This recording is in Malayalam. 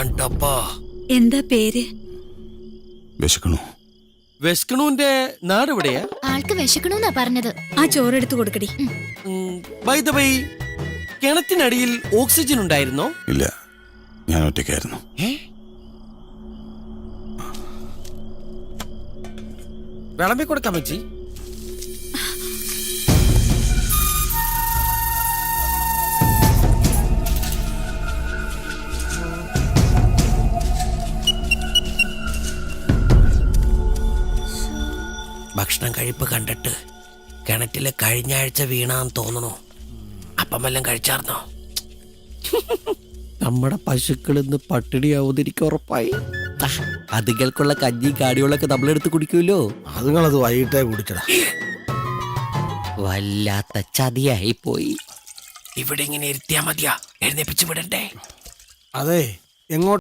എന്താ പേര്? വിശക്കണു. വെസ്കണുവിന്റെ നാട് എവിടെയാ? ആൾക്ക് വിശക്കണമെന്നാ പറഞ്ഞത്. ആ ചോറെടുത്ത് കൊടുക്കടി. ബൈ ദ ബൈ, കിണറ്റിനടിയിൽ ഓക്സിജൻ ഉണ്ടായിരുന്നോ? ഇല്ല, ഞാൻ ഒറ്റയ്ക്കായിരുന്നു. വിളമ്പി കൊടുക്കാൻ പറ്റി. ഭക്ഷണം കഴിപ്പ് കണ്ടിട്ട് കിണറ്റില് കഴിഞ്ഞ ആഴ്ച വീണാന്ന് തോന്നണോ? അപ്പം വല്ലതും കഴിച്ചാർന്നോ? നമ്മുടെ പശുക്കളിന്ന് പട്ടിണിയാവുന്നിരിക്കും ഉറപ്പായി. അതുകൾക്കുള്ള കഞ്ഞി കാടികളൊക്കെ നമ്മളെടുത്ത് കുടിക്കൂലോ. അതുങ്ങളത് വൈകിട്ടേ കുടിച്ചടാ. വല്ലാത്ത ചതിയായി പോയി. ഇവിടെ ഇങ്ങനെ ഇരുത്തിയാ മതിയാ, എഴുന്നേപ്പിച്ചു വിടണ്ടേ? അതെ, എങ്ങോട്ട്